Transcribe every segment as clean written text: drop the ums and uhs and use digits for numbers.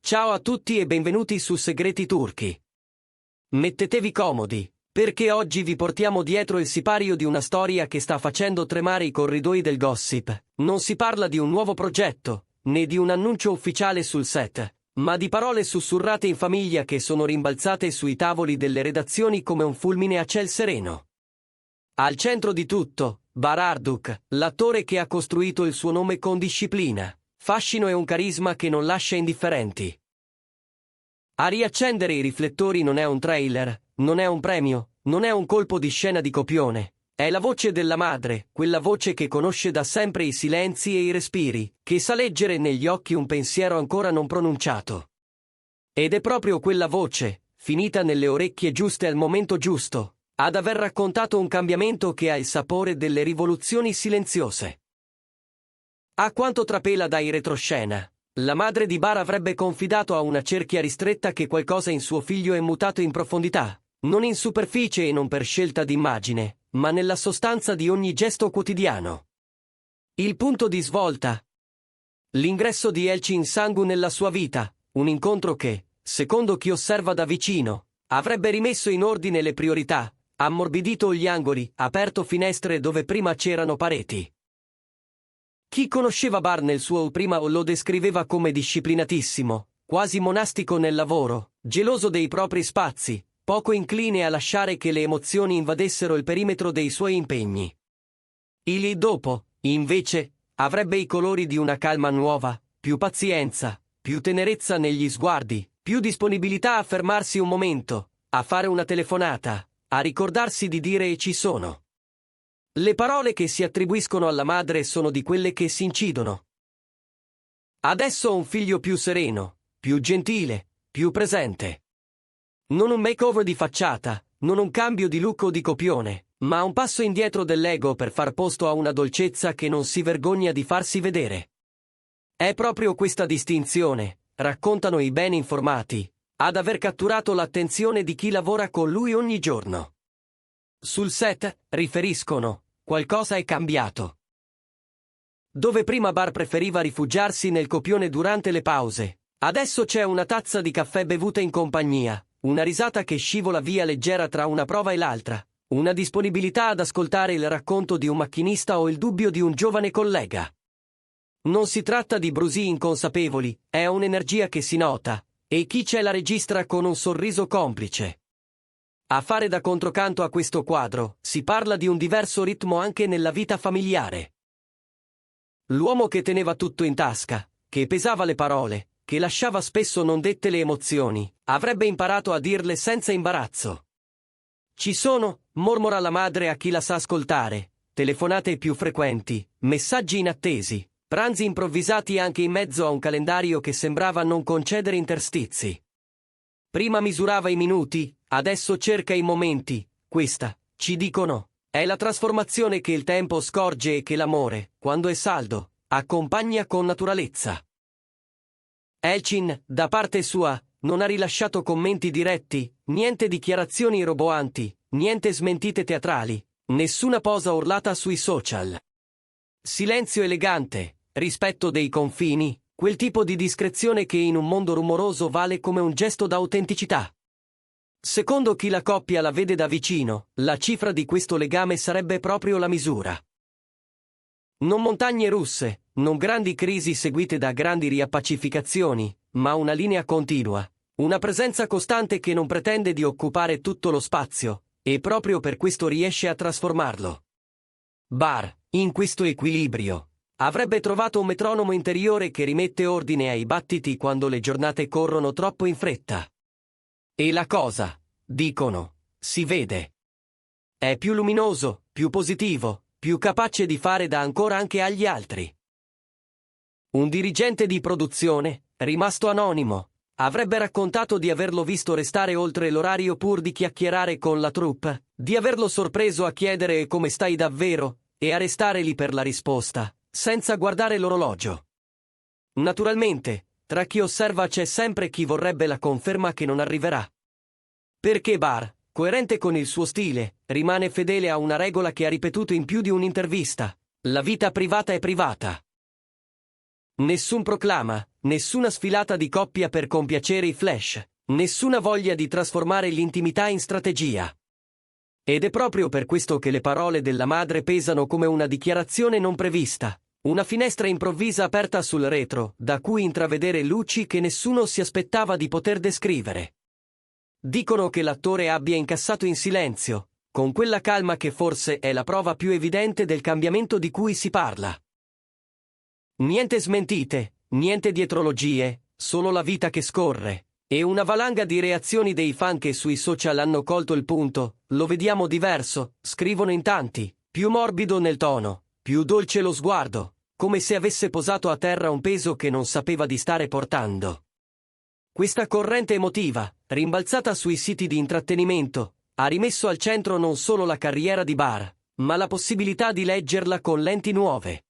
Ciao a tutti e benvenuti su Segreti Turchi. Mettetevi comodi, perché oggi vi portiamo dietro il sipario di una storia che sta facendo tremare i corridoi del gossip. Non si parla di un nuovo progetto, né di un annuncio ufficiale sul set, ma di parole sussurrate in famiglia che sono rimbalzate sui tavoli delle redazioni come un fulmine a ciel sereno. Al centro di tutto, Bar Arduk, l'attore che ha costruito il suo nome con disciplina, fascino e un carisma che non lascia indifferenti. A riaccendere i riflettori non è un trailer, non è un premio, non è un colpo di scena di copione. È la voce della madre, quella voce che conosce da sempre i silenzi e i respiri, che sa leggere negli occhi un pensiero ancora non pronunciato. Ed è proprio quella voce, finita nelle orecchie giuste al momento giusto, ad aver raccontato un cambiamento che ha il sapore delle rivoluzioni silenziose. A quanto trapela dai retroscena, la madre di Bar avrebbe confidato a una cerchia ristretta che qualcosa in suo figlio è mutato in profondità, non in superficie e non per scelta d'immagine, ma nella sostanza di ogni gesto quotidiano. Il punto di svolta. L'ingresso di Elçin Sangu nella sua vita, un incontro che, secondo chi osserva da vicino, avrebbe rimesso in ordine le priorità, ammorbidito gli angoli, aperto finestre dove prima c'erano pareti. Chi conosceva Bar nel suo prima lo descriveva come disciplinatissimo, quasi monastico nel lavoro, geloso dei propri spazi, poco incline a lasciare che le emozioni invadessero il perimetro dei suoi impegni. Il dopo, invece, avrebbe i colori di una calma nuova, più pazienza, più tenerezza negli sguardi, più disponibilità a fermarsi un momento, a fare una telefonata, a ricordarsi di dire ci sono. Le parole che si attribuiscono alla madre sono di quelle che si incidono. Adesso ho un figlio più sereno, più gentile, più presente. Non un makeover di facciata, non un cambio di look o di copione, ma un passo indietro dell'ego per far posto a una dolcezza che non si vergogna di farsi vedere. È proprio questa distinzione, raccontano i ben informati, ad aver catturato l'attenzione di chi lavora con lui ogni giorno. Sul set, riferiscono, qualcosa è cambiato. Dove prima Bar preferiva rifugiarsi nel copione durante le pause, adesso c'è una tazza di caffè bevuta in compagnia, una risata che scivola via leggera tra una prova e l'altra, una disponibilità ad ascoltare il racconto di un macchinista o il dubbio di un giovane collega. Non si tratta di brusì inconsapevoli, è un'energia che si nota, e chi c'è la registra con un sorriso complice. A fare da controcanto a questo quadro, si parla di un diverso ritmo anche nella vita familiare. L'uomo che teneva tutto in tasca, che pesava le parole, che lasciava spesso non dette le emozioni, avrebbe imparato a dirle senza imbarazzo. Ci sono, mormora la madre a chi la sa ascoltare, telefonate più frequenti, messaggi inattesi, pranzi improvvisati anche in mezzo a un calendario che sembrava non concedere interstizi. Prima misurava i minuti, adesso cerca i momenti. Questa, ci dicono, è la trasformazione che il tempo scorge e che l'amore, quando è saldo, accompagna con naturalezza. Elçin, da parte sua, non ha rilasciato commenti diretti, niente dichiarazioni roboanti, niente smentite teatrali, nessuna posa urlata sui social. Silenzio elegante, rispetto dei confini, quel tipo di discrezione che in un mondo rumoroso vale come un gesto d'autenticità. Secondo chi la coppia la vede da vicino, la cifra di questo legame sarebbe proprio la misura. Non montagne russe, non grandi crisi seguite da grandi riappacificazioni, ma una linea continua, una presenza costante che non pretende di occupare tutto lo spazio, e proprio per questo riesce a trasformarlo. Bar, in questo equilibrio, avrebbe trovato un metronomo interiore che rimette ordine ai battiti quando le giornate corrono troppo in fretta. E la cosa, dicono, si vede. È più luminoso, più positivo, più capace di fare da ancora anche agli altri. Un dirigente di produzione, rimasto anonimo, avrebbe raccontato di averlo visto restare oltre l'orario pur di chiacchierare con la troupe, di averlo sorpreso a chiedere come stai davvero, e a restare lì per la risposta, senza guardare l'orologio. Naturalmente, tra chi osserva c'è sempre chi vorrebbe la conferma che non arriverà. Perché Bar, coerente con il suo stile, rimane fedele a una regola che ha ripetuto in più di un'intervista: la vita privata è privata. Nessun proclama, nessuna sfilata di coppia per compiacere i flash, nessuna voglia di trasformare l'intimità in strategia. Ed è proprio per questo che le parole della madre pesano come una dichiarazione non prevista, una finestra improvvisa aperta sul retro, da cui intravedere luci che nessuno si aspettava di poter descrivere. Dicono che l'attore abbia incassato in silenzio, con quella calma che forse è la prova più evidente del cambiamento di cui si parla. Niente smentite, niente dietrologie, solo la vita che scorre, e una valanga di reazioni dei fan che sui social hanno colto il punto. Lo vediamo diverso, scrivono in tanti, più morbido nel tono, più dolce lo sguardo, come se avesse posato a terra un peso che non sapeva di stare portando. Questa corrente emotiva, rimbalzata sui siti di intrattenimento, ha rimesso al centro non solo la carriera di Barr, ma la possibilità di leggerla con lenti nuove.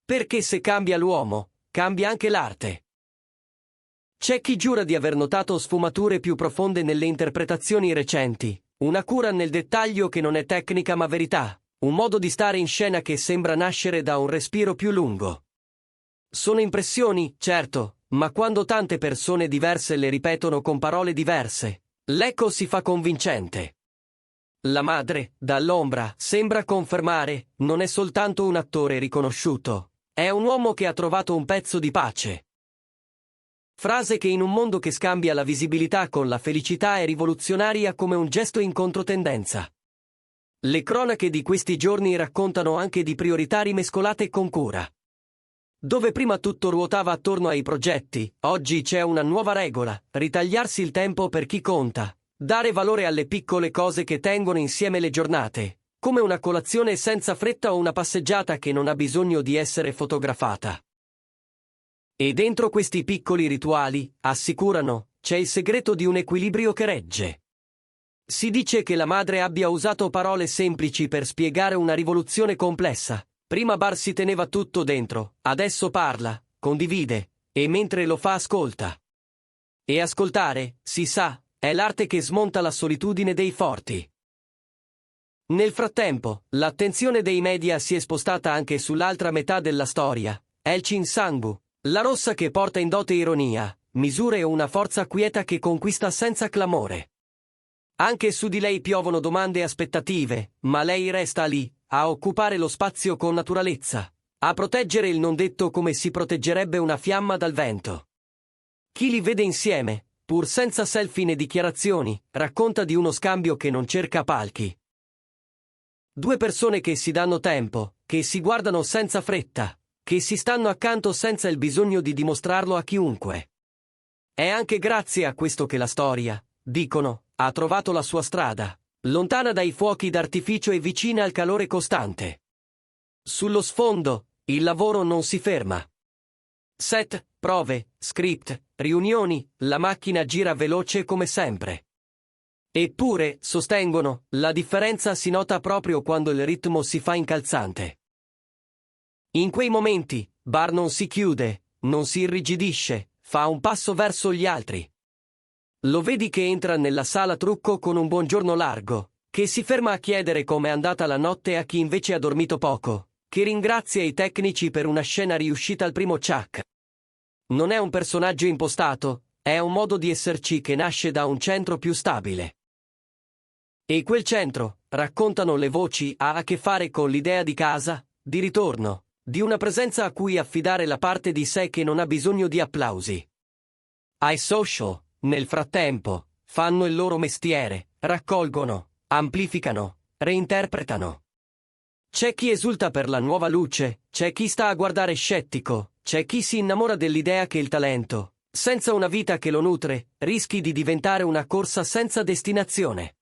Perché se cambia l'uomo, cambia anche l'arte. C'è chi giura di aver notato sfumature più profonde nelle interpretazioni recenti, una cura nel dettaglio che non è tecnica ma verità, un modo di stare in scena che sembra nascere da un respiro più lungo. Sono impressioni, certo, ma quando tante persone diverse le ripetono con parole diverse, l'eco si fa convincente. La madre, dall'ombra, sembra confermare, non è soltanto un attore riconosciuto, è un uomo che ha trovato un pezzo di pace. Frase che in un mondo che scambia la visibilità con la felicità è rivoluzionaria come un gesto in controtendenza. Le cronache di questi giorni raccontano anche di priorità rimescolate con cura. Dove prima tutto ruotava attorno ai progetti, oggi c'è una nuova regola: ritagliarsi il tempo per chi conta, dare valore alle piccole cose che tengono insieme le giornate, come una colazione senza fretta o una passeggiata che non ha bisogno di essere fotografata. E dentro questi piccoli rituali, assicurano, c'è il segreto di un equilibrio che regge. Si dice che la madre abbia usato parole semplici per spiegare una rivoluzione complessa. Prima Barr si teneva tutto dentro, adesso parla, condivide, e mentre lo fa ascolta. E ascoltare, si sa, è l'arte che smonta la solitudine dei forti. Nel frattempo, l'attenzione dei media si è spostata anche sull'altra metà della storia, Elchin Sangu, la rossa che porta in dote ironia, misure e una forza quieta che conquista senza clamore. Anche su di lei piovono domande e aspettative, ma lei resta lì, a occupare lo spazio con naturalezza, a proteggere il non detto come si proteggerebbe una fiamma dal vento. Chi li vede insieme, pur senza selfie né dichiarazioni, racconta di uno scambio che non cerca palchi. Due persone che si danno tempo, che si guardano senza fretta, che si stanno accanto senza il bisogno di dimostrarlo a chiunque. È anche grazie a questo che la storia, dicono, ha trovato la sua strada, lontana dai fuochi d'artificio e vicina al calore costante. Sullo sfondo, il lavoro non si ferma. Set, prove, script, riunioni, la macchina gira veloce come sempre. Eppure, sostengono, la differenza si nota proprio quando il ritmo si fa incalzante. In quei momenti, Barr non si chiude, non si irrigidisce, fa un passo verso gli altri. Lo vedi che entra nella sala trucco con un buongiorno largo, che si ferma a chiedere com'è andata la notte a chi invece ha dormito poco, che ringrazia i tecnici per una scena riuscita al primo ciak. Non è un personaggio impostato, è un modo di esserci che nasce da un centro più stabile. E quel centro, raccontano le voci, ha a che fare con l'idea di casa, di ritorno, di una presenza a cui affidare la parte di sé che non ha bisogno di applausi. Ai social, nel frattempo, fanno il loro mestiere, raccolgono, amplificano, reinterpretano. C'è chi esulta per la nuova luce, c'è chi sta a guardare scettico, c'è chi si innamora dell'idea che il talento, senza una vita che lo nutre, rischi di diventare una corsa senza destinazione.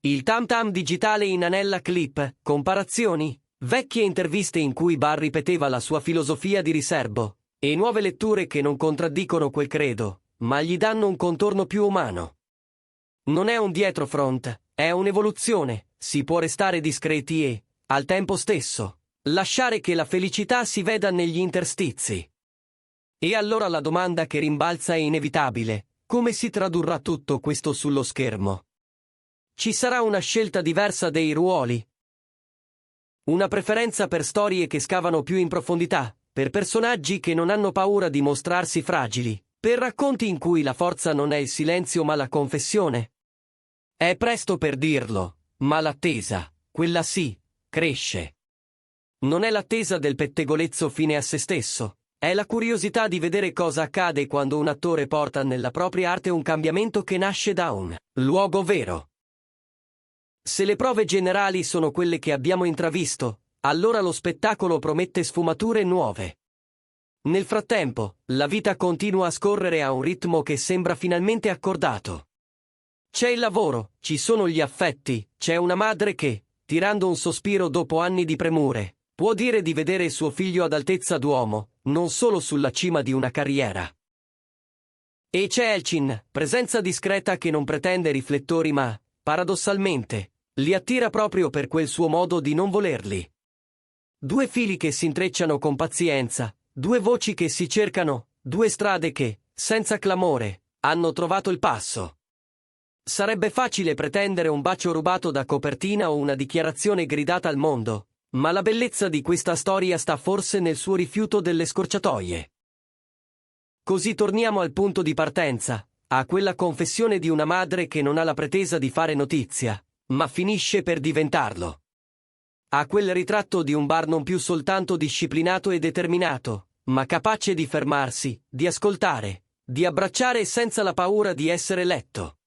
Il tam tam digitale in anella clip, comparazioni, vecchie interviste in cui Barr ripeteva la sua filosofia di riserbo, e nuove letture che non contraddicono quel credo, ma gli danno un contorno più umano. Non è un dietrofront, è un'evoluzione, si può restare discreti e, al tempo stesso, lasciare che la felicità si veda negli interstizi. E allora la domanda che rimbalza è inevitabile: come si tradurrà tutto questo sullo schermo? Ci sarà una scelta diversa dei ruoli? Una preferenza per storie che scavano più in profondità, per personaggi che non hanno paura di mostrarsi fragili, per racconti in cui la forza non è il silenzio ma la confessione. È presto per dirlo, ma l'attesa, quella sì, cresce. Non è l'attesa del pettegolezzo fine a se stesso, è la curiosità di vedere cosa accade quando un attore porta nella propria arte un cambiamento che nasce da un luogo vero. Se le prove generali sono quelle che abbiamo intravisto, allora lo spettacolo promette sfumature nuove. Nel frattempo, la vita continua a scorrere a un ritmo che sembra finalmente accordato. C'è il lavoro, ci sono gli affetti, c'è una madre che, tirando un sospiro dopo anni di premure, può dire di vedere suo figlio ad altezza d'uomo, non solo sulla cima di una carriera. E c'è Elchin, presenza discreta che non pretende riflettori ma, paradossalmente, li attira proprio per quel suo modo di non volerli. Due fili che si intrecciano con pazienza, due voci che si cercano, due strade che, senza clamore, hanno trovato il passo. Sarebbe facile pretendere un bacio rubato da copertina o una dichiarazione gridata al mondo, ma la bellezza di questa storia sta forse nel suo rifiuto delle scorciatoie. Così torniamo al punto di partenza, a quella confessione di una madre che non ha la pretesa di fare notizia, ma finisce per diventarlo. A quel ritratto di un bar non più soltanto disciplinato e determinato, ma capace di fermarsi, di ascoltare, di abbracciare senza la paura di essere letto.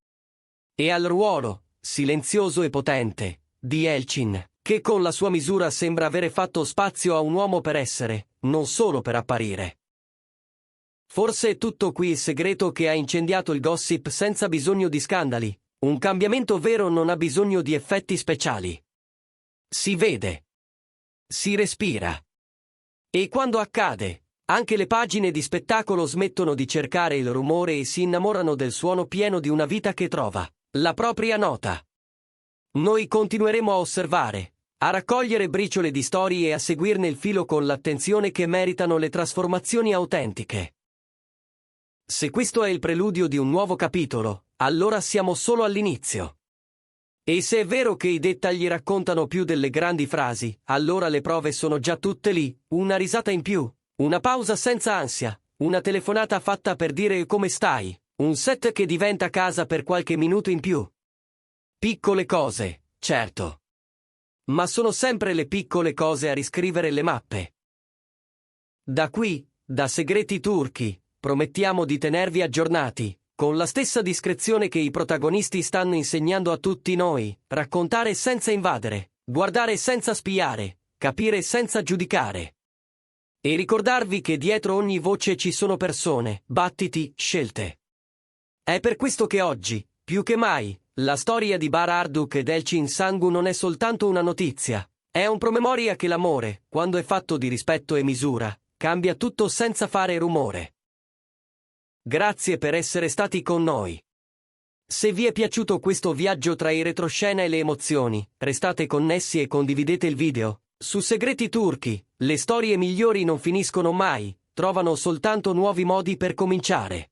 E al ruolo, silenzioso e potente, di Elchin, che con la sua misura sembra avere fatto spazio a un uomo per essere, non solo per apparire. Forse è tutto qui il segreto che ha incendiato il gossip senza bisogno di scandali. Un cambiamento vero non ha bisogno di effetti speciali. Si vede. Si respira. E quando accade, anche le pagine di spettacolo smettono di cercare il rumore e si innamorano del suono pieno di una vita che trova la propria nota. Noi continueremo a osservare, a raccogliere briciole di storie e a seguirne il filo con l'attenzione che meritano le trasformazioni autentiche. Se questo è il preludio di un nuovo capitolo, allora siamo solo all'inizio. E se è vero che i dettagli raccontano più delle grandi frasi, allora le prove sono già tutte lì, una risata in più, una pausa senza ansia, una telefonata fatta per dire come stai, un set che diventa casa per qualche minuto in più. Piccole cose, certo. Ma sono sempre le piccole cose a riscrivere le mappe. Da qui, da Segreti Turchi, promettiamo di tenervi aggiornati, con la stessa discrezione che i protagonisti stanno insegnando a tutti noi, raccontare senza invadere, guardare senza spiare, capire senza giudicare. E ricordarvi che dietro ogni voce ci sono persone, battiti, scelte. È per questo che oggi, più che mai, la storia di Bar Arduk ed Elchin Sangu non è soltanto una notizia, è un promemoria che l'amore, quando è fatto di rispetto e misura, cambia tutto senza fare rumore. Grazie per essere stati con noi. Se vi è piaciuto questo viaggio tra i retroscena e le emozioni, restate connessi e condividete il video. Su Segreti Turchi, le storie migliori non finiscono mai, trovano soltanto nuovi modi per cominciare.